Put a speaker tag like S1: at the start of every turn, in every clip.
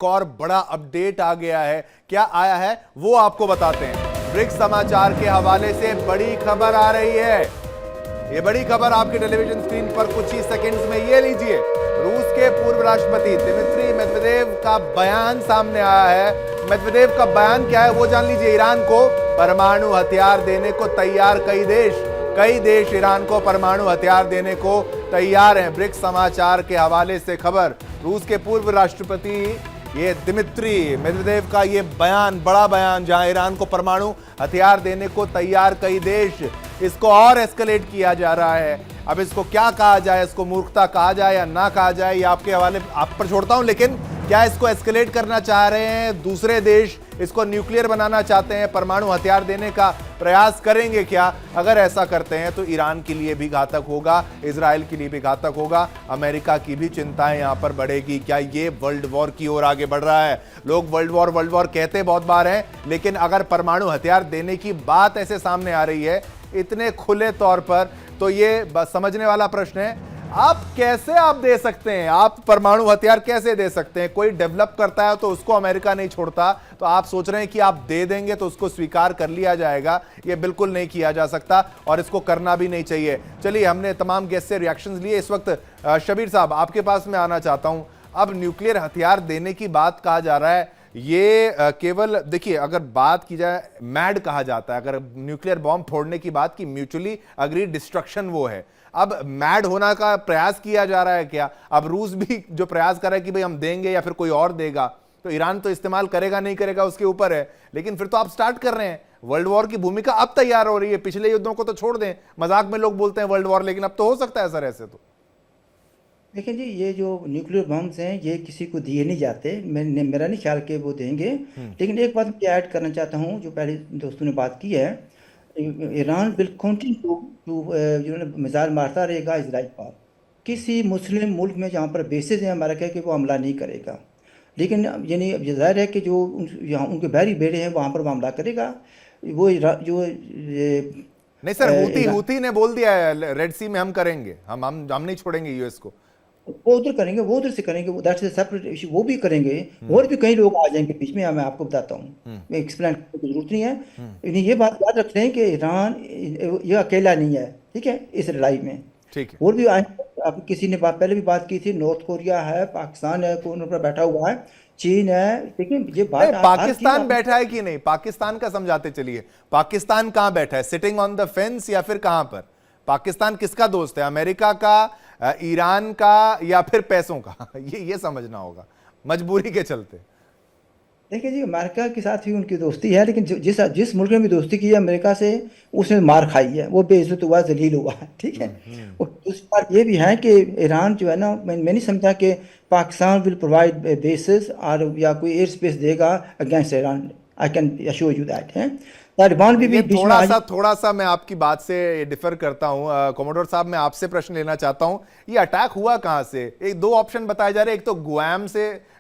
S1: और बड़ा अपडेट आ गया है। क्या आया है वो आपको बताते हैं। ब्रिक्स समाचार के हवाले से बड़ी खबर आ रही है। ये बड़ी खबर आपके टेलीविजन स्क्रीन पर कुछ ही सेकंड्स में। ये लीजिए, रूस के पूर्व राष्ट्रपति दिमित्री मेदवेदेव का बयान सामने आया है। मेदवेदेव का बयान क्या है वो जान लीजिए। ईरान को परमाणु हथियार देने को तैयार कई देश ईरान को परमाणु हथियार देने को तैयार हैं। ब्रिक्स समाचार के हवाले से खबर, रूस के पूर्व राष्ट्रपति ये दिमित्री मेदवेदेव का ये बयान, बड़ा बयान, जहां ईरान को परमाणु हथियार देने को तैयार कई देश, इसको और एस्केलेट किया जा रहा है। अब इसको क्या कहा जाए, इसको मूर्खता कहा जाए या ना कहा जाए, ये आपके हवाले आप पर छोड़ता हूं। लेकिन क्या इसको एस्केलेट करना चाह रहे हैं दूसरे देश, इसको न्यूक्लियर बनाना चाहते हैं, परमाणु हथियार देने का प्रयास करेंगे क्या? अगर ऐसा करते हैं तो ईरान के लिए भी घातक होगा, इजराइल के लिए भी घातक होगा, अमेरिका की भी चिंताएं यहां पर बढ़ेगी। क्या ये वर्ल्ड वॉर की ओर आगे बढ़ रहा है? लोग वर्ल्ड वॉर कहते बहुत बार हैं, लेकिन अगर परमाणु हथियार देने की बात ऐसे सामने आ रही है इतने खुले तौर पर, तो ये समझने वाला प्रश्न है, आप दे सकते हैं? आप परमाणु हथियार कैसे दे सकते हैं? कोई डेवलप करता है तो उसको अमेरिका नहीं छोड़ता, तो आप सोच रहे हैं कि आप दे देंगे तो उसको स्वीकार कर लिया जाएगा? ये बिल्कुल नहीं किया जा सकता और इसको करना भी नहीं चाहिए। चलिए, हमने तमाम गेस्ट से रिएक्शंस लिए। इस वक्त शबीर साहब आपके पास मैं आना चाहता हूं। अब न्यूक्लियर हथियार देने की बात कहा जा रहा है, ये केवल देखिए, अगर बात की जाए, मैड कहा जाता है अगर न्यूक्लियर बॉम्ब फोड़ने की बात की, म्यूचुअली अग्रीड डिस्ट्रक्शन वो है। अब मैड होना का प्रयास किया जा रहा है क्या? अब रूस भी जो प्रयास कर रहा है कि भाई हम देंगे या फिर कोई और देगा, तो ईरान तो इस्तेमाल करेगा नहीं करेगा उसके ऊपर है, लेकिन फिर तो आप स्टार्ट कर रहे हैं। वर्ल्ड वॉर की भूमिका अब तैयार हो रही है। पिछले युद्धों को तो छोड़ दें, मजाक में लोग बोलते हैं वर्ल्ड वॉर, लेकिन अब तो हो सकता है सर ऐसे तो।
S2: देखिए जी, ये जो न्यूक्लियर बम्स हैं ये किसी को दिए नहीं जाते। मेरा नहीं ख्याल कि वो देंगे। लेकिन एक बात मैं ऐड करना चाहता हूँ, जो पहले दोस्तों ने बात की है, Iran will continue to missile मारता रहेगा इसराइल पर। किसी मुस्लिम मुल्क में जहाँ पर बेसिस है अमेरिका के, वो हमला नहीं करेगा। लेकिन यानी जाहिर है कि जो यहाँ उनके बहरी बेड़े हैं वहाँ पर वो हमला करेगा। वो जो
S1: नहीं सर, हूती ने बोल दिया है रेड सी में हम करेंगे, हम नहीं छोड़ेंगे यूएस को।
S2: वो उधर करेंगे, वो उधर से करेंगे, दैट्स अ सेपरेट इशू, वो भी करेंगे। और भी कई लोग आ जाएंगे बीच में, मैं आपको बताता हूँ, मैं एक्सप्लेन करने की जरूरत नहीं है। लेकिन ये बात याद रख रहे हैं कि ईरान ये अकेला नहीं है, ठीक है, इस लड़ाई में।
S1: ठीक है।
S2: और भी आए, आप किसी ने बात पहले भी बात की थी, नॉर्थ कोरिया है, पाकिस्तान है, कौन ऊपर बैठा हुआ है, चीन है। देखिए ये बात
S1: पाकिस्तान बैठा है कि नहीं, पाकिस्तान का समझाते चलिए। पाकिस्तान कहां बैठा है, सिटिंग ऑन द फेंस या फिर कहां पर? पाकिस्तान किसका दोस्त है, अमेरिका का, ईरान का, या फिर पैसों का? ये समझना होगा, मजबूरी के चलते।
S2: देखिए जी, अमेरिका के साथ भी उनकी दोस्ती है, लेकिन जिस मुल्क ने भी दोस्ती की है अमेरिका से, उसने मार खाई है, वो बेइज्जत हुआ, जलील हुआ है, ठीक है। और दूसरी बात ये भी है कि ईरान जो है ना, मैं नहीं समझता कि पाकिस्तान विल प्रोवाइड बेसिस और या कोई एयर स्पेस देगा against Iran. I can assure you that है। तालिबान भी
S1: थोड़ा सा मैं आपकी बात से डिफर करता हूं। कोमोडोर साहब, मैं आपसे प्रश्न लेना चाहता हूं, ये अटैक हुआ कहां से? एक दो ऑप्शन बताए जा रहे हैं, एक तो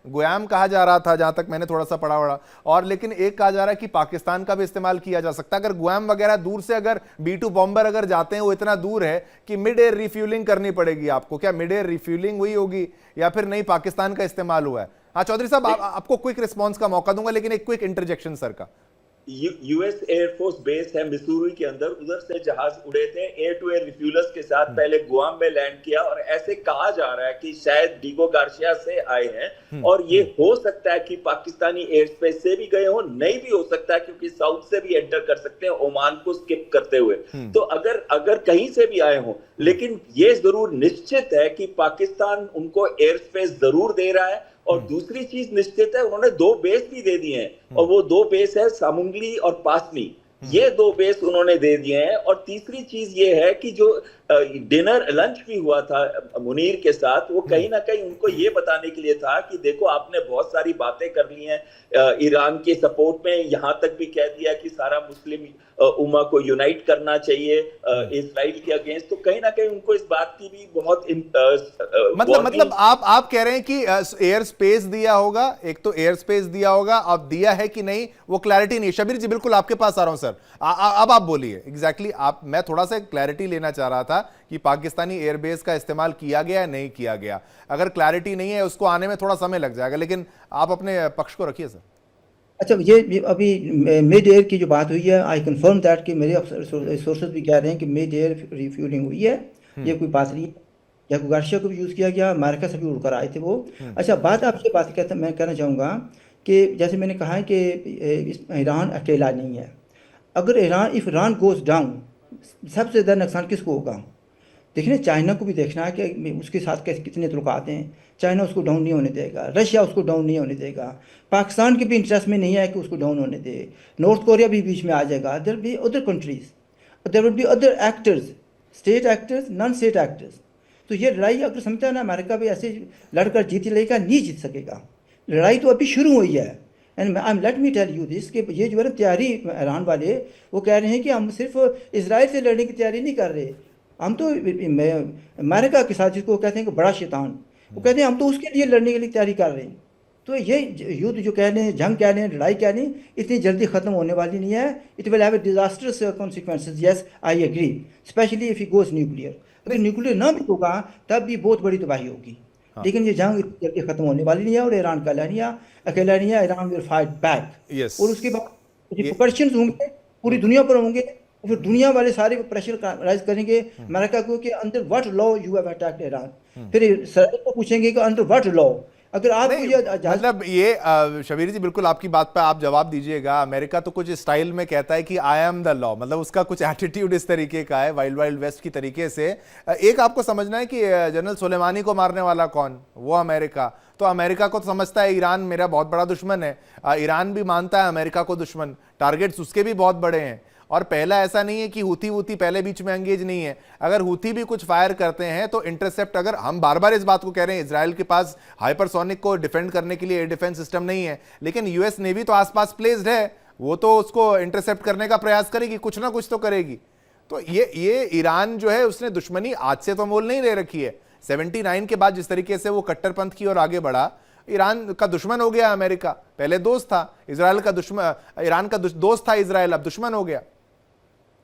S1: गुआम कहा जा रहा था जहां तक मैंने थोड़ा सा पढ़ा, और लेकिन एक कहा जा रहा है कि पाकिस्तान का भी इस्तेमाल किया जा सकता है। अगर गुआम वगैरह दूर से, अगर B2 बॉम्बर अगर जाते हैं, वो इतना दूर है कि मिड एयर रिफ्यूलिंग करनी पड़ेगी आपको। क्या मिड एयर रिफ्यूलिंग हुई होगी या फिर नहीं, पाकिस्तान का इस्तेमाल हुआ है? हाँ चौधरी साहब, आपको क्विक रिस्पॉन्स का मौका दूंगा, लेकिन एक क्विक इंटरजेक्शन सर का।
S3: यूएस एयरफोर्स बेस है मिसूरी के अंदर, उधर से जहाज उड़े थे एयर टू एयर रिफ्यूलर्स के साथ, पहले गुआम में लैंड किया, और ऐसे कहा जा रहा है कि शायद डीगो गार्सिया से आए हैं। और ये हो सकता है कि पाकिस्तानी एयर स्पेस से भी गए हो, नहीं भी हो सकता है क्योंकि साउथ से भी एंटर कर सकते हैं ओमान को स्किप करते हुए। तो अगर कहीं से भी आए हो, लेकिन ये जरूर निश्चित है कि पाकिस्तान उनको एयर स्पेस जरूर दे रहा है। और दूसरी चीज निश्चित है, उन्होंने 2 बेस भी दे दिए हैं, और वो 2 बेस है सामुंगली और पासनी। ये 2 बेस उन्होंने दे दिए हैं। और तीसरी चीज ये है कि जो डिनर लंच भी हुआ था मुनीर के साथ, वो कहीं ना कहीं उनको ये बताने के लिए था कि देखो, आपने बहुत सारी बातें कर ली हैं ईरान के सपोर्ट में, यहां तक भी कह दिया कि सारा मुस्लिम उम्मा को यूनाइट करना चाहिए इजराइल के अगेंस्ट। तो कहीं ना कहीं उनको इस बात की भी बहुत
S1: मतलब आप कह रहे हैं कि एयर स्पेस दिया होगा, एक तो एयर स्पेस दिया होगा, अब दिया है कि नहीं वो क्लैरिटी नहीं। शबीर जी, बिल्कुल आपके पास आ रहा हूं सर, अब आप बोलिए एग्जैक्टली। मैं थोड़ा सा क्लैरिटी लेना चाह रहा था कि पाकिस्तानी एयरबेस का इस्तेमाल किया गया या नहीं किया गया। अगर क्लैरिटी नहीं है उसको आने में थोड़ा समय लग जाएगा, लेकिन आप अपने पक्ष को रखिए सर।
S2: अच्छा, ये अभी मिड एयर की जो बात हुई है, आई कंफर्म दैट कि मेरे सोर्सेज भी कह रहे हैं कि मिड एयर रिफ्यूलिंग हुई है, ये कोई बात नहीं है। या गार्शिया को भी यूज़ किया गया, अमेरिका से भी उड़कर आए थे वो। अच्छा, बात कहता मैं कहना चाहूँगा कि जैसे मैंने कहा है कि ईरान अकेला नहीं है। अगर ईरान गोज डाउन, सबसे ज़्यादा नुकसान किसको होगा? देखिए ना, चाइना को भी देखना है कि उसके साथ कैसे कितने तल्लुकात हैं। चाइना उसको डाउन नहीं होने देगा, रशिया उसको डाउन नहीं होने देगा, पाकिस्तान के भी इंटरेस्ट में नहीं है कि उसको डाउन होने दे, नॉर्थ कोरिया भी बीच में आ जाएगा। There be other countries, there will be other actors, state actors, non state actors. तो ये लड़ाई अगर समझता है ना, अमेरिका भी ऐसे लड़कर जीत लेगा, नहीं जीत सकेगा। लड़ाई तो अभी शुरू हुई है। And let me tell you this कि ये जो है ना तैयारी, ईरान वाले वो कह रहे हैं कि हम सिर्फ इसराइल से लड़ने की तैयारी नहीं कर रहे, हम तो अमेरिका के साथ, जिसको कहते हैं कि बड़ा शैतान, वो कहते हैं हम तो उसके लिए लड़ने के लिए तैयारी कर रहे हैं। तो ये युद्ध जो कह रहे हैं, जंग कह रहे हैं, लड़ाई कह रहे हैं, इतनी जल्दी ख़त्म होने वाली नहीं है। It will have disasters consequences, yes I agree, especially if it goes nuclear. अगर न्यूक्लियर ना भी होगा तब भी बहुत बड़ी तबाही होगी। लेकिन ये जंग इतनी जल्दी ख़त्म होने वाली नहीं है, और ईरान अकेला नहीं है, Iran will fight back.
S1: Yes.
S2: और उसके बाद रिपरकशंस होंगे, पूरी दुनिया पर होंगे। फिर दुनिया वाले सारे प्रेशर राइज करेंगे अमेरिका को कि under what law you have attacked Iran. फिर इसराइल को पूछेंगे कि अंडर व्हाट लॉ। अगर आपको ये
S1: मतलब ये शबीर जी बिल्कुल आपकी बात पर आप जवाब दीजिएगा। अमेरिका तो कुछ स्टाइल में कहता है कि आई एम द लॉ, मतलब उसका कुछ एटीट्यूड इस तरीके का है, वाइल्ड वाइल्ड वेस्ट की तरीके से। एक आपको समझना है कि जनरल सुलेमानी को मारने वाला कौन? वो अमेरिका। तो अमेरिका को तो समझता है ईरान मेरा बहुत बड़ा दुश्मन है, ईरान भी मानता है अमेरिका को दुश्मन, टारगेट्स उसके भी बहुत बड़े हैं। और पहला ऐसा नहीं है कि हूती पहले बीच में एंगेज नहीं है। अगर हूती भी कुछ फायर करते हैं तो इंटरसेप्ट, अगर हम बार बार इस बात को कह रहे हैं इजराइल के पास हाइपरसोनिक को डिफेंड करने के लिए एयर डिफेंस सिस्टम नहीं है, लेकिन यूएस नेवी तो आसपास प्लेस्ड है, वो तो उसको इंटरसेप्ट करने का प्रयास करेगी, कुछ ना कुछ तो करेगी। तो ये ईरान जो है उसने दुश्मनी आज से तो मोल नहीं ले रखी है। 79 के बाद जिस तरीके से वो कट्टरपंथ की ओर आगे बढ़ा, ईरान का दुश्मन हो गया अमेरिका। पहले दोस्त था इजराइल का दुश्मन, ईरान का दोस्त था इजराइल, अब दुश्मन हो गया।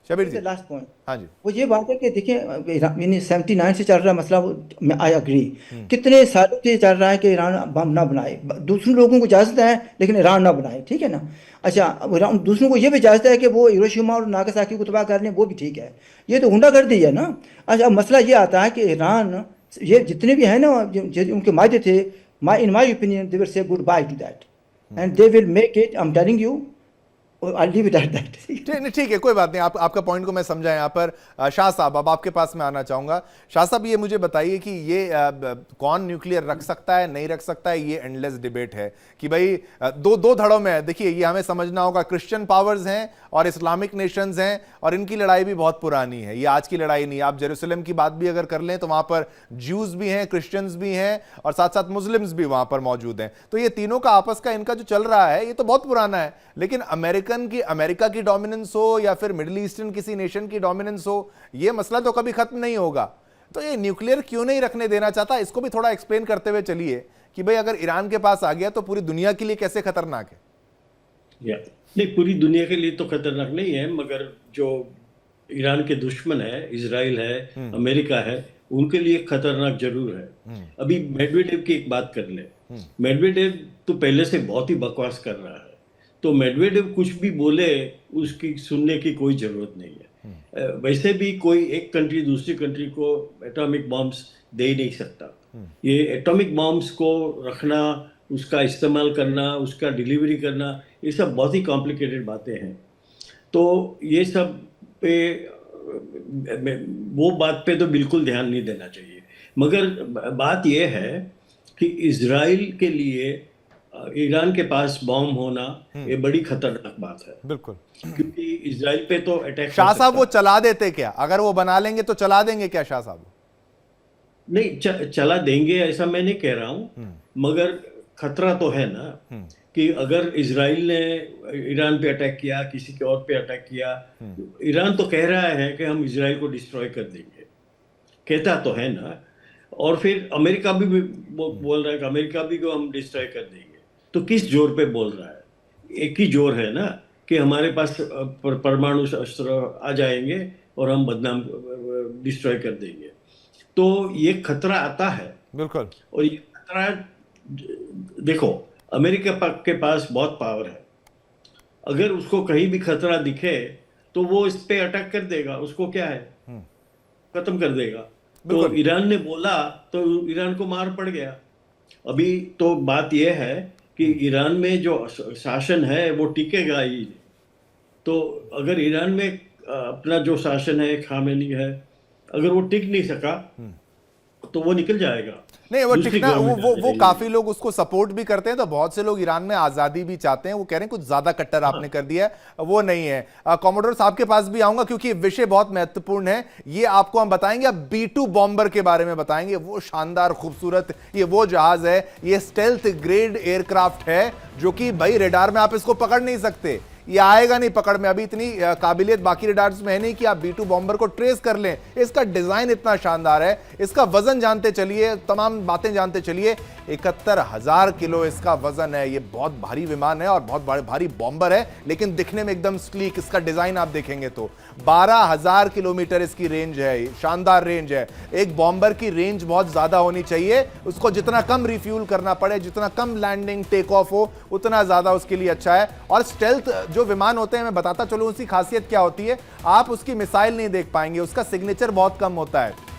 S1: शबीर जी
S2: लास्ट पॉइंट,
S1: हाँ जी,
S2: वो ये बात है कि देखिए 79 से चल रहा मसला, मैं आई अग्री, कितने सालों से चल रहा है कि ईरान बम ना बनाए। दूसरे लोगों को इजाज़त है लेकिन ईरान ना बनाए, ठीक है ना। अच्छा, दूसरों को ये भी इजाज़त है कि वो हिरोशिमा और नागासाकी को तबाह कर लें, वो भी ठीक है। ये तो गुंडागर्दी है ना। अच्छा, मसला ये आता है कि ईरान, ये जितने भी हैं ना उनके मायदे थे, in my opinion they will say goodbye to that and they will make it, I am telling you,
S1: ठीक है, कोई बात नहीं। आपका पॉइंट को मैं समझा यहाँ पर। शाह साहब, अब आपके पास मैं आना चाहूंगा। शाह साहब, ये मुझे बताइए कि ये कौन न्यूक्लियर रख सकता है नहीं रख सकता है, ये एंडलेस डिबेट है कि भाई दो धड़ों में है। देखिए, ये हमें समझना होगा, क्रिश्चियन पावर्स हैं और इस्लामिक नेशंस हैं, और इनकी लड़ाई भी बहुत पुरानी है, ये आज की लड़ाई नहीं है। आप जेरूसलम की बात भी अगर कर लें तो वहां पर ज्यूज भी हैं, क्रिश्चियंस भी हैं, और साथ साथ मुस्लिम्स भी वहां पर मौजूद हैं। तो ये तीनों का आपस का इनका जो चल रहा है ये तो बहुत पुराना है। लेकिन अमेरिका की डोमिनेंस हो या फिर मिडिल ईस्टर्न किसी नेशन की डोमिनेंस हो, यह मसला तो कभी खत्म नहीं होगा। तो ये न्यूक्लियर क्यों नहीं रखने देना चाहता, इसको भी थोड़ा एक्सप्लेन करते हुए चलिए कि भाई अगर ईरान के पास आ गया तो पूरी दुनिया के लिए कैसे खतरनाक है।
S4: नहीं, पूरी दुनिया के लिए तो खतरनाक नहीं है, मगर जो ईरान के दुश्मन है, इजराइल है, अमेरिका है, उनके लिए खतरनाक जरूर है। अभी मेडवेडेव की एक बात कर ले। मेडवेडेव तो पहले से बहुत ही बकवास कर रहा है, तो मेडवेडेव कुछ भी बोले उसकी सुनने की कोई जरूरत नहीं है। वैसे भी कोई एक कंट्री दूसरी कंट्री को एटॉमिक बॉम्ब्स दे ही नहीं सकता। ये एटॉमिक बॉम्ब्स को रखना, उसका इस्तेमाल करना, उसका डिलीवरी करना, ये सब बहुत ही कॉम्प्लिकेटेड बातें हैं। तो ये सब पे वो बात पे तो बिल्कुल ध्यान नहीं देना चाहिए। मगर बात ये है कि इजराइल के लिए ईरान के पास बॉम्ब होना ये बड़ी खतरनाक बात है।
S1: बिल्कुल,
S4: क्योंकि इजराइल पे तो अटैक
S1: शाह साहब वो चला देते क्या? अगर वो बना लेंगे तो चला देंगे क्या शाह साहब?
S4: नहीं, चला देंगे ऐसा मैं नहीं कह रहा हूँ, मगर खतरा तो है ना कि अगर इजराइल ने ईरान पे अटैक किया, किसी के और पे अटैक किया, ईरान तो कह रहा है कि हम इजराइल को डिस्ट्रॉय कर देंगे, कहता तो है ना। और फिर अमेरिका भी बोल रहा है कि अमेरिका भी को हम डिस्ट्रॉय कर देंगे। तो किस जोर पे बोल रहा है? एक ही जोर है ना कि हमारे पास परमाणु अस्त्र आ जाएंगे और हम बदनाम डिस्ट्रॉय कर देंगे। तो ये खतरा आता है।
S1: बिल्कुल।
S4: और ये खतरा, देखो, अमेरिका के पास बहुत पावर है। अगर उसको कहीं भी खतरा दिखे तो वो इस पे अटैक कर देगा, उसको क्या है, खत्म कर देगा। तो
S1: बिल्कुल।
S4: ईरान ने बोला तो ईरान को मार पड़ गया। अभी तो बात यह है कि ईरान में जो शासन है वो टिकेगा ही। तो अगर ईरान में अपना जो शासन है, खामेनी है, अगर वो टिक नहीं सका तो वो निकल जाएगा।
S1: नहीं, वो
S4: दूसरी
S1: टिकना,
S4: गवर्नमेंट
S1: वो
S4: आने
S1: वो
S4: के
S1: काफी
S4: लिए।
S1: लोग उसको सपोर्ट भी करते हैं, तो बहुत से लोग ईरान में आजादी भी चाहते हैं। वो कह रहे हैं कुछ ज्यादा कट्टर आपने कर दिया है, वो नहीं है। कॉमोडोर साहब के पास भी आऊंगा क्योंकि विषय बहुत महत्वपूर्ण है। ये आपको हम बताएंगे, अब B2 बॉम्बर के बारे में बताएंगे। वो शानदार, खूबसूरत, ये वो जहाज है, ये स्टेल्थ ग्रेड एयरक्राफ्ट है जो कि भाई रेडार में आप इसको पकड़ नहीं सकते, ये आएगा नहीं पकड़ में। अभी इतनी काबिलियत बाकी रेडार्स में है नहीं कि आप B2 बॉम्बर को ट्रेस कर लें। इसका डिजाइन इतना शानदार है, इसका वजन जानते चलिए, तमाम बातें जानते चलिए। 71,000 किलो इसका वजन है। ये बहुत भारी विमान है और बहुत भारी बॉम्बर है, लेकिन दिखने में एकदम स्लीक। इसका डिजाइन आप देखेंगे तो 12,000 किलोमीटर इसकी रेंज है, शानदार रेंज है। एक बॉम्बर की रेंज बहुत ज्यादा होनी चाहिए, उसको जितना कम रिफ्यूल करना पड़े, जितना कम लैंडिंग टेक ऑफ हो, उतना ज्यादा उसके लिए अच्छा है। और स्टेल्थ जो विमान होते हैं, मैं बताता चलूं उसकी खासियत क्या होती है। आप उसकी मिसाइल नहीं देख पाएंगे, उसका सिग्नेचर बहुत कम होता है।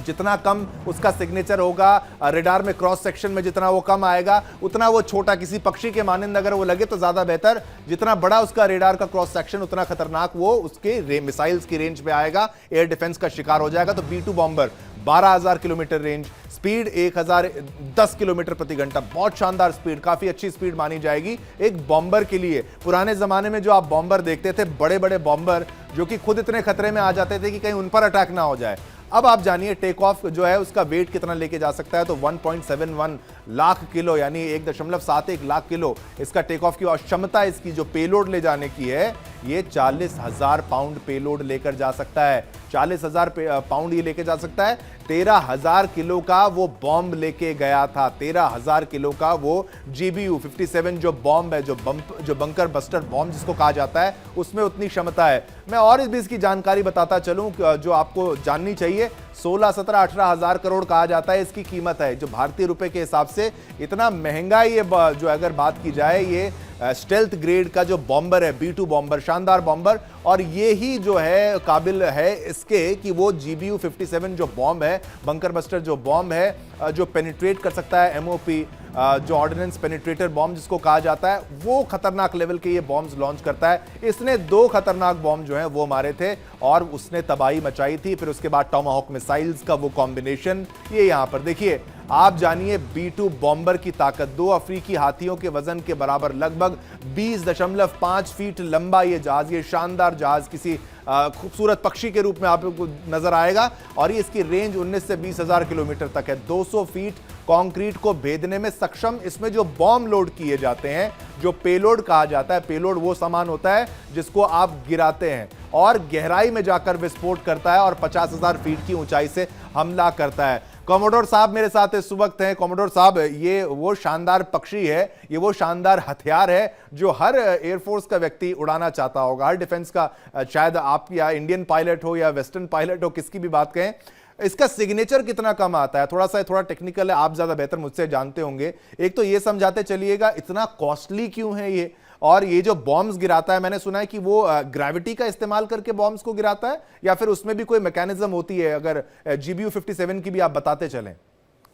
S1: जितना कम उसका सिग्नेचर होगा रेडार में, क्रॉस सेक्शन में जितना वो कम आएगा, उतना वो छोटा, किसी पक्षी के मानंद अगर वो लगे तो ज्यादा बेहतर। जितना बड़ा उसका रेडार का क्रॉस सेक्शन, उतना खतरनाक वो उसके मिसाइल्स की रेंज पे आएगा, एयर डिफेंस का शिकार हो जाएगा। तो B2 bomber 12,000 kilometre range, speed 1010 kilometre प्रति घंटा, बहुत शानदार स्पीड, काफी अच्छी स्पीड मानी जाएगी एक बॉम्बर के लिए। पुराने जमाने में जो आप बॉम्बर देखते थे, बड़े बड़े बॉम्बर जो कि खुद इतने खतरे में आ जाते थे कि कहीं उन पर अटैक ना हो जाए। अब आप जानिए टेक ऑफ जो है उसका वेट कितना लेके जा सकता है। तो 1.71 लाख किलो, यानी 1.71 लाख किलो इसका टेक ऑफ की, और क्षमता इसकी जो पेलोड ले जाने की है, ये 40,000 पाउंड पेलोड लेकर जा सकता है। 40,000 पाउंड ये लेके जा सकता है। 13,000 किलो का वो बॉम्ब लेके गया था, 13,000 किलो का वो GBU 57 जो बॉम्ब है, जो बंकर बस्टर बॉम्ब जिसको कहा जाता है, उसमें उतनी क्षमता है। मैं और भी इसकी जानकारी बताता चलूं जो आपको जाननी चाहिए। 16, 17, 18,000 करोड़ कहा जाता है इसकी कीमत है, जो भारतीय रुपए के हिसाब से इतना महंगा ये जो अगर बात की जाए, ये स्टेल्थ ग्रेड का जो बॉम्बर है, B2 बॉम्बर, शानदार बॉम्बर। और ये ही जो है काबिल है इसके कि वो GBU 57 जो बॉम्ब है, बंकर बस्टर जो बॉम्ब है, जो पेनिट्रेट कर सकता है, MOP जो ऑर्डिनेंस पेनिट्रेटर बॉम्ब जिसको कहा जाता है, वो खतरनाक लेवल के ये बॉम्ब्स लॉन्च करता है। इसने 2 खतरनाक बॉम्ब जो हैं वो मारे थे और उसने तबाही मचाई थी। फिर उसके बाद टॉमाहॉक मिसाइल्स का वो कॉम्बिनेशन, ये यहां पर देखिए। आप जानिए B2 बॉम्बर की ताकत, 2 अफ्रीकी हाथियों के वजन के बराबर, लगभग 20.5 फीट लंबा ये जहाज, ये शानदार जहाज किसी खूबसूरत पक्षी के रूप में आपको नजर आएगा। और ये इसकी रेंज 19 से 20,000 किलोमीटर तक है। 200 फीट कंक्रीट को भेदने में सक्षम इसमें जो बॉम्ब लोड किए जाते हैं, जो पेलोड कहा जाता है, पेलोड वो सामान होता है जिसको आप गिराते हैं और गहराई में जाकर विस्फोट करता है और 50,000 फीट की ऊंचाई से हमला करता है। कॉमोडोर साहब मेरे साथ इस वक्त हैं। कॉमोडोर साहब, ये वो शानदार पक्षी है, ये वो शानदार हथियार है जो हर एयरफोर्स का व्यक्ति उड़ाना चाहता होगा, हर डिफेंस का, चाहे आप या इंडियन पायलट हो या वेस्टर्न पायलट हो, किसकी भी बात कहें। इसका सिग्नेचर कितना कम आता है? थोड़ा टेक्निकल है, आप ज्यादा बेहतर मुझसे जानते होंगे। एक तो ये समझाते चलिएगा इतना कॉस्टली क्यों है ये, और ये जो बॉम्ब्स गिराता है, मैंने सुना है कि वो ग्रेविटी का इस्तेमाल करके बॉम्ब्स को गिराता है, या फिर उसमें भी कोई मैकेनिज्म होती है? अगर GBU 57 की भी आप बताते चलें।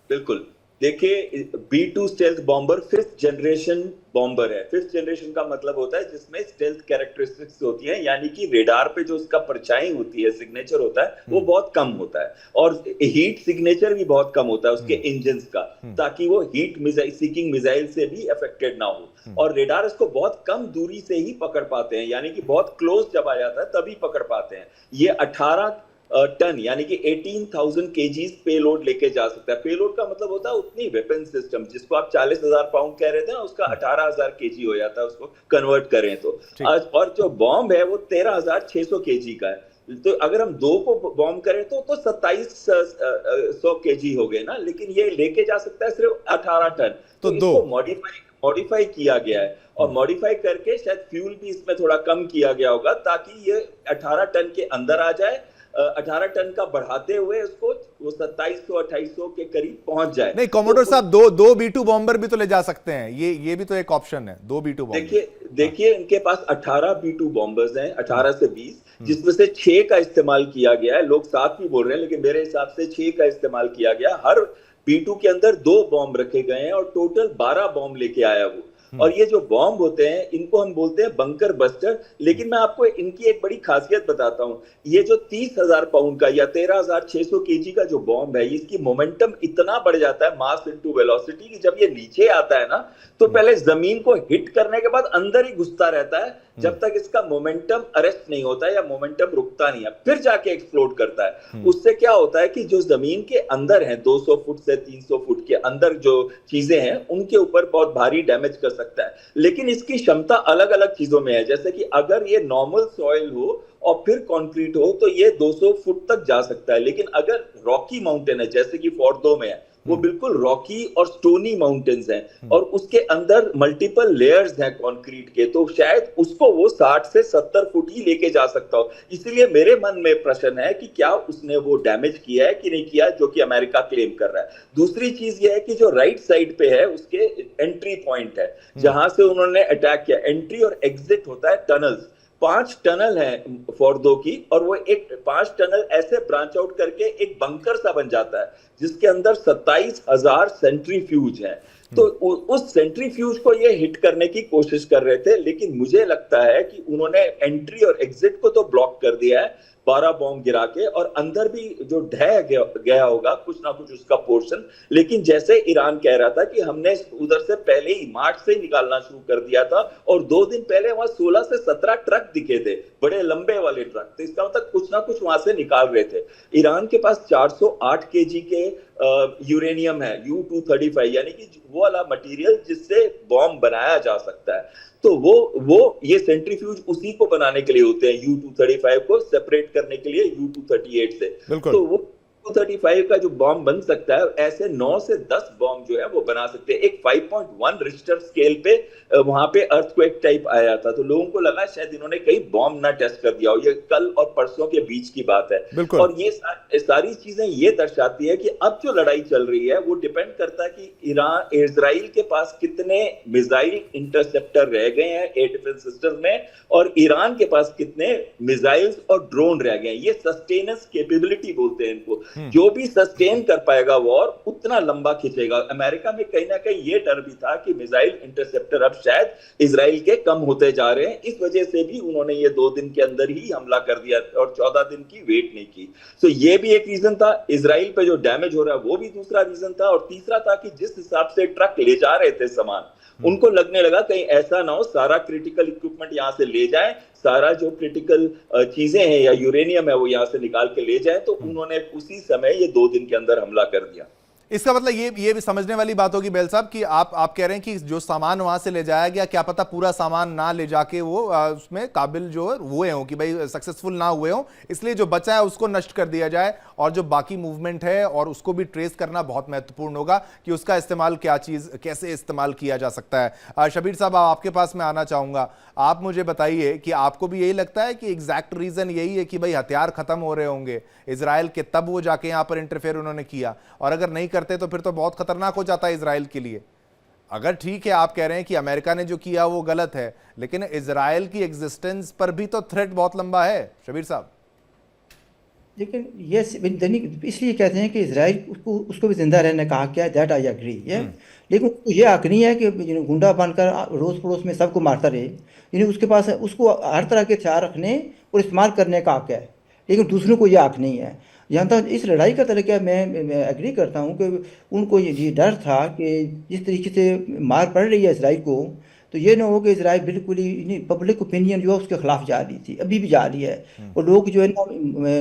S3: बिल्कुल, देखिए B2 stealth bomber 5th generation bomber है। 5th जनरेशन का मतलब होता है जिसमें स्टेल्थ कैरेक्टरिस्टिक्स होती हैं, यानी कि रेडार पे जो उसका परछाई होती है, सिग्नेचर होता है, वो बहुत कम होता है, और हीट सिग्नेचर भी बहुत कम होता है उसके इंजन्स का, ताकि वो हीट सीकिंग मिसाइल से भी अफेक्टेड ना हो। और रेडार इसको बहुत कम दूरी से ही पकड़ पाते हैं, यानी कि बहुत क्लोज जब आ जाता है तभी पकड़ पाते हैं। ये 18 टन यानी कि 18,000 केजीज पेलोड लेके जा सकता है। पेलोड का मतलब होता है उतनी वेपन सिस्टम, जिसको आप 40,000 पाउंड कह रहे थे ना, उसका 18,000 केजी हो जाता है उसको कन्वर्ट करें तो। और जो बॉम्ब है वो 13,600 केजी का है। तो अगर हम 2 को बॉम्ब करें तो 2700 केजी हो गए ना, लेकिन ये लेके जा सकता है सिर्फ 18 टन। तो इसको मॉडिफाई किया गया है, और मॉडिफाई करके शायद फ्यूल भी इसमें थोड़ा कम किया गया होगा ताकि ये 18 टन के अंदर आ जाए। 18 टन का बढ़ाते हुए उसको वो 2700-2800 के करीब पहुंच जाए।
S1: नहीं कॉमोडोर साहब, दो B2 बॉम्बर भी तो ले जा सकते हैं, ये भी तो एक ऑप्शन है, 2 B2 बॉम्बर।
S3: देखिए इनके पास 18 B2 बॉम्बर्स हैं, 18 से 20, जिसमें से 6 का इस्तेमाल किया गया है। लोग 7 भी बोल रहे हैं, लेकिन मेरे हिसाब से 6 का इस्तेमाल किया गया। हर B2 के अंदर 2 बॉम्ब रखे गए हैं और टोटल 12 बॉम्ब लेके आया वो। और ये जो बॉम्ब होते हैं इनको हम बोलते हैं बंकर बस्टर। लेकिन मैं आपको इनकी एक बड़ी खासियत बताता हूं, ये जो 30,000 पाउंड का या 13,600 केजी का जो बॉम्ब है, इसकी मोमेंटम इतना बढ़ जाता है, मास इनटू वेलोसिटी, कि जब ये नीचे आता है ना तो पहले जमीन को हिट करने के बाद अंदर ही घुसता रहता है जब तक इसका मोमेंटम अरेस्ट नहीं होता है या मोमेंटम रुकता नहीं है, फिर जाके एक्सप्लोड करता है। उससे क्या होता है कि जो जमीन के अंदर है 200 फुट से 300 फुट के अंदर जो चीजें हैं उनके ऊपर बहुत भारी डैमेज कर सकता है। लेकिन इसकी क्षमता अलग अलग चीजों में है, जैसे कि अगर ये नॉर्मल सॉइल हो और फिर कंक्रीट हो तो ये 200 फुट तक जा सकता है। लेकिन अगर रॉकी माउंटेन है, जैसे कि फोर्डो में है, वो बिल्कुल रॉकी और स्टोनी माउंटेन्स हैं और उसके अंदर मल्टीपल लेयर्स हैं कंक्रीट के, तो शायद उसको वो 60 से 70 फुट ही लेके जा सकता हो। इसलिए मेरे मन में प्रश्न है कि क्या उसने वो डैमेज किया है कि नहीं किया, जो कि अमेरिका क्लेम कर रहा है। दूसरी चीज ये है कि जो राइट साइड पे है उसके एंट्री पॉइंट है जहां से उन्होंने अटैक किया। एंट्री और एग्जिट होता है टनल्स, 5 टनल हैं फोर्डो की, और वो एक 5 टनल ऐसे ब्रांच आउट करके एक बंकर सा बन जाता है जिसके अंदर 27,000 सेंट्रीफ्यूज हैं। तो उस सेंट्रीफ्यूज को ये हिट करने की कोशिश कर रहे थे, लेकिन मुझे लगता है कि उन्होंने एंट्री और एग्जिट को तो ब्लॉक कर दिया है 12 बॉम्ब गिरा के, और अंदर भी जो ढह गया होगा कुछ ना कुछ उसका पोर्शन। लेकिन जैसे ईरान कह रहा था कि हमने उधर से पहले ही मार्च से ही निकालना शुरू कर दिया था, और 2 दिन पहले वहां 16 से 17 ट्रक दिखे थे, बड़े लंबे वाले ट्रक, तो इसका मतलब कुछ ना कुछ वहां से निकाल रहे थे। ईरान के पास 408 केजी के यूरेनियम है, U-235, यानी कि वो वाला मटेरियल जिससे बॉम्ब बनाया जा सकता है। तो वो ये सेंट्रीफ्यूज उसी को बनाने के लिए होते हैं, U-235 को सेपरेट करने के लिए U-238 से। तो वो U-235 का जो बॉम्ब बन सकता है, ऐसे 9 से 10 बॉम्ब जो है वो बना सकते हैं। एक 5.1 रिक्टर स्केल पे वहां पे अर्थक्वेक टाइप आया था, तो लोगों को लगा शायद इन्होंने कहीं बॉम्ब ना टेस्ट कर दिया हो। ये कल और परसों के बीच की बात है। और ये सारी चीजें ये दर्शाती है कि अब जो लड़ाई चल रही है वो डिपेंड करता है कि इजराइल के पास कितने मिसाइल इंटरसेप्टर रह गए हैं एयर डिफेंस सिस्टम में, और ईरान के पास कितने मिसाइल्स और ड्रोन रह गए हैं। ये सस्टेनेंस कैपेबिलिटी बोलते हैं इनको। जो भी सस्टेन कर पाएगा वॉर उतना लंबा खींचेगा। अमेरिका में कहीं ना कहीं ये डर भी था कि मिसाइल इंटरसेप्टर अब शायद इजराइल के कम होते जा रहे हैं, इस वजह से भी उन्होंने ये 2 दिन के अंदर ही हमला कर दिया और 14 दिन की वेट नहीं की। तो ये भी एक रीजन था। इजराइल पे जो डैमेज हो रहा है वो भी दूसरा रीजन था, और तीसरा था कि जिस हिसाब से ट्रक ले जा रहे थे सामान, उनको लगने लगा कहीं ऐसा ना हो सारा क्रिटिकल इक्विपमेंट यहां से ले जाए, सारा जो क्रिटिकल चीजें हैं या यूरेनियम है वो यहां से निकाल के ले जाए। तो उन्होंने उसी समय ये 2 दिन के अंदर हमला कर दिया।
S1: इसका मतलब ये भी समझने वाली बात होगी बेल साहब कि आप कह रहे हैं कि जो सामान वहां से ले जाया गया, क्या पता पूरा सामान ना ले जाके वो उसमें काबिल जो हुए हों कि भाई सक्सेसफुल ना हुए हों, इसलिए जो बचा है उसको नष्ट कर दिया जाए, और जो बाकी मूवमेंट है और उसको भी ट्रेस करना बहुत महत्वपूर्ण होगा कि उसका इस्तेमाल कैसे इस्तेमाल किया जा सकता है। शबीर साहब, आपके पास मैं आना चाहूंगा। आप मुझे बताइए कि आपको भी यही लगता है कि एग्जैक्ट रीजन यही है कि भाई हथियार खत्म हो रहे होंगे इजराइल के, तब वो जाके यहाँ पर इंटरफेयर उन्होंने किया, और अगर नहीं करते तो फिर तो बहुत खतरनाक हो जाता है इजराइल के लिए। अगर ठीक है आप कह रहे हैं कि अमेरिका ने जो किया वो गलत है, लेकिन इजराइल की एग्जिस्टेंस पर भी तो थ्रेट बहुत लंबा है शबीर साहब।
S2: लेकिन ये इसलिए कहते हैं कि इजराइल उसको भी जिंदा रहने का हक है, दैट आई एग्री है। लेकिन उसको ये हक नहीं है कि गुंडा बनकर रोज पड़ोस में सबको मारता रहे। यानी उसके पास उसको हर तरह के हथियार रखने और इस्तेमाल करने का हक है, लेकिन दूसरों को यह हक नहीं है। यहाँ तक इस लड़ाई का तरीका मैं एग्री करता हूँ कि उनको ये डर था कि जिस तरीके से मार पड़ रही है इसराइल को, तो ये ना हो कि इसराइल बिल्कुल ही पब्लिक ओपिनियन जो है उसके खिलाफ जा रही थी, अभी भी जा रही है, और लोग जो है ना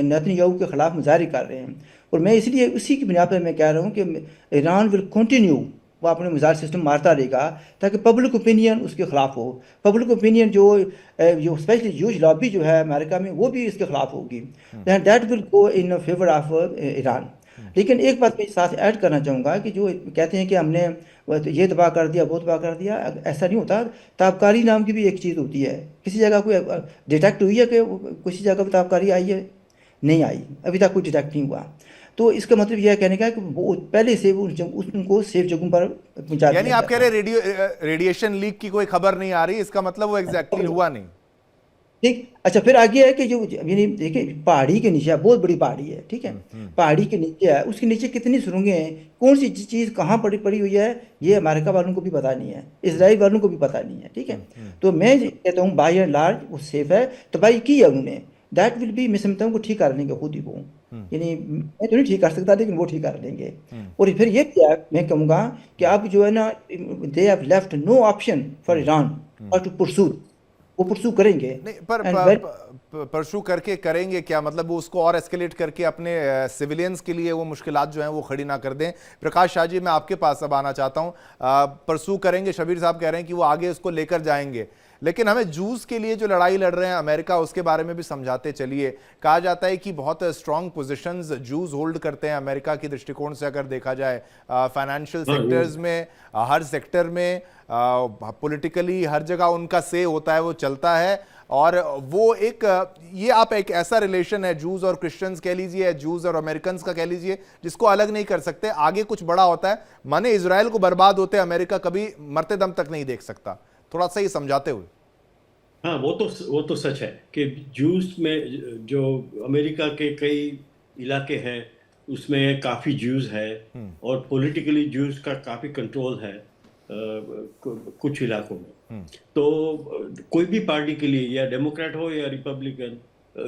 S2: नेतन्याहू के खिलाफ मुजाहरे कर रहे हैं। और मैं इसलिए उसी की बुनियाद पर मैं कह रहा हूँ कि ईरान विल कंटिन्यू, वो अपने मिसाइल सिस्टम मारता रहेगा ताकि पब्लिक ओपिनियन उसके खिलाफ हो। पब्लिक ओपिनियन जो स्पेशली यूज लॉबी जो है अमेरिका में, वो भी इसके खिलाफ होगी, that will go in favour of Iran. लेकिन एक बात मैं साथ ऐड करना चाहूँगा कि जो कहते हैं कि हमने ये तबाह कर दिया वो तबाह कर दिया, ऐसा नहीं होता। ताबकारी नाम की भी एक चीज़ होती है। किसी जगह कोई डिटेक्ट हुई है कि किसी जगह पर ताबकारी आई है? नहीं आई, अभी तक कोई डिटेक्ट नहीं हुआ। तो इसका मतलब यह कहने का है कि वो पहले से वो उनको सेफ जगहों पर पहुंचा
S1: यानी
S2: दिया
S1: आप कह
S2: गया
S1: रहे रेडिएशन लीक की कोई खबर नहीं आ रही, इसका मतलब वो एग्जैक्टली
S2: था।
S1: हुआ नहीं।
S2: ठीक, अच्छा, फिर आगे है कि जो यानी देखिए पहाड़ी के नीचे है, बहुत बड़ी पहाड़ी है, ठीक है, पहाड़ी के नीचे है, उसके नीचे कितनी सुरंगें हैं, कौन सी चीज़ कहाँ पड़ी पड़ी हुई है, ये अमेरिका वालों को भी पता नहीं है, इसराइल वालों को भी पता नहीं है, ठीक है। तो मैं कहता हूँ बाई एंड लार्ज वो सेफ है। तो भाई की है उन्होंने, दैट विल बी, मैं समझता हूँ को ठीक कर लेंगे खुद ही वो, यानी मैं तो नहीं ठीक कर सकता लेकिन वो ठीक कर लेंगे। और फिर ये क्या मैं कहूँगा कि अब जो है ना, they have left no option for Iran और टू पुरसू, वो पुरसू करेंगे।
S1: नहीं, पर
S2: एंड वेरी
S1: परसू करके करेंगे क्या, मतलब वो उसको और एस्केलेट करके अपने सिविलियंस के लिए वो मुश्किलात जो हैं वो खड़ी ना कर दें। प्रकाश शाह जी, मैं आपके पास अब आना चाहता हूं। परसू करेंगे, शबीर साहब कह रहे हैं कि वो आगे उसको लेकर जाएंगे, लेकिन हमें जूस के लिए जो लड़ाई लड़ रहे हैं अमेरिका, उसके बारे में भी समझाते चलिए। कहा जाता है कि बहुत स्ट्रांग पोजीशंस जूस होल्ड करते हैं अमेरिका की दृष्टिकोण से, अगर देखा जाए फाइनेंशियल सेक्टर्स में, हर सेक्टर में, पॉलिटिकली हर जगह उनका से होता है, वो चलता है। और वो एक ये आप एक ऐसा रिलेशन है जूस और क्रिश्चियंस कह लीजिए, जूस और अमेरिकन का कह लीजिए, जिसको अलग नहीं कर सकते। आगे कुछ बड़ा होता है, माने इजराइल को बर्बाद होते अमेरिका कभी मरते दम तक नहीं देख सकता। थोड़ा सा ही समझाते हुए।
S4: हाँ, वो तो सच है कि जूस में जो अमेरिका के कई इलाके हैं उसमें काफ़ी जूस है, और पॉलिटिकली जूस का काफ़ी कंट्रोल है कुछ इलाकों में। तो कोई भी पार्टी के लिए, या डेमोक्रेट हो या रिपब्लिकन,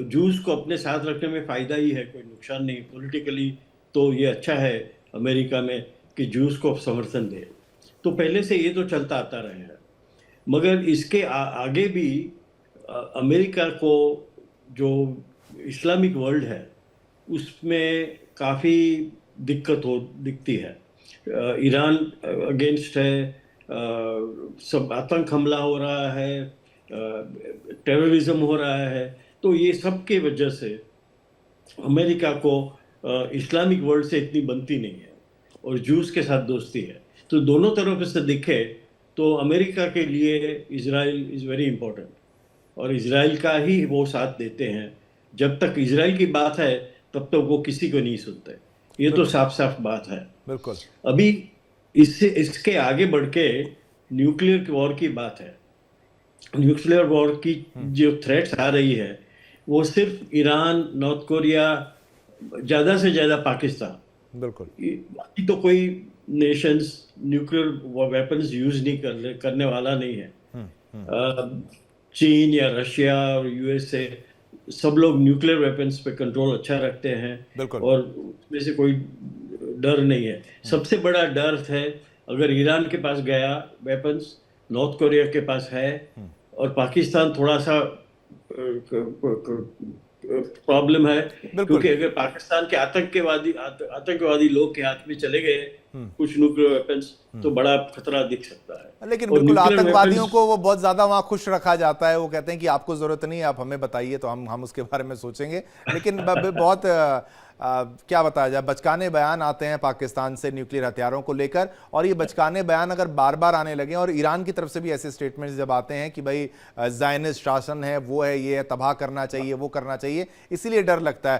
S4: जूस को अपने साथ रखने में फ़ायदा ही है, कोई नुकसान नहीं। पॉलिटिकली तो ये अच्छा है अमेरिका में कि जूस को समर्थन दे। तो पहले से ये तो चलता आता रहा है, मगर इसके आगे भी अमेरिका को जो इस्लामिक वर्ल्ड है उसमें काफ़ी दिखती है। ईरान अगेंस्ट है, सब आतंक हमला हो रहा है, टेररिज्म हो रहा है। तो ये सब के वजह से अमेरिका को इस्लामिक वर्ल्ड से इतनी बनती नहीं है, और जूस के साथ दोस्ती है। तो दोनों तरफ से दिखे तो अमेरिका के लिए इजराइल इज़ वेरी इंपॉर्टेंट, और इजराइल का ही वो साथ देते हैं। जब तक इजराइल की बात है तब तक वो किसी को नहीं सुनते, ये तो साफ साफ बात है।
S1: बिल्कुल।
S4: अभी इसके आगे बढ़ के न्यूक्लियर वॉर की बात है। न्यूक्लियर वॉर की जो थ्रेट्स आ रही है वो सिर्फ ईरान, नॉर्थ कोरिया, ज़्यादा से ज़्यादा पाकिस्तान,
S1: बिल्कुल।
S4: बाकी तो कोई नेशंस न्यूक्लियर वेपन्स यूज नहीं करने वाला नहीं है। चीन या रशिया और यूएसए, सब लोग न्यूक्लियर वेपन्स पे कंट्रोल अच्छा रखते हैं,
S1: बिल्कुल।
S4: और उसमें से कोई डर नहीं है। सबसे बड़ा डर है अगर ईरान के पास गया वेपन्स, नॉर्थ कोरिया के पास है, और पाकिस्तान थोड़ा सा प्रॉब्लम है, क्योंकि अगर पाकिस्तान के आतंकवादी लोग के हाथ में चले गए कुछ न्यूक्लियर वेपन्स, तो बड़ा खतरा दिख सकता है।
S1: लेकिन बिल्कुल आतंकवादियों को वो बहुत ज्यादा वहां खुश रखा जाता है, वो कहते हैं कि आपको जरूरत नहीं है, आप हमें बताइए तो हम उसके बारे में सोचेंगे। लेकिन बहुत क्या बताया जाए, बचकाने बयान आते हैं पाकिस्तान से न्यूक्लियर हथियारों को लेकर, और ये बचकाने बयान अगर बार बार आने लगे, और ईरान की तरफ से भी ऐसे स्टेटमेंट्स जब आते हैं कि भाई ज़ायनिस्ट शासन है, वो है, ये है, तबाह करना चाहिए, वो करना चाहिए, इसीलिए डर लगता है।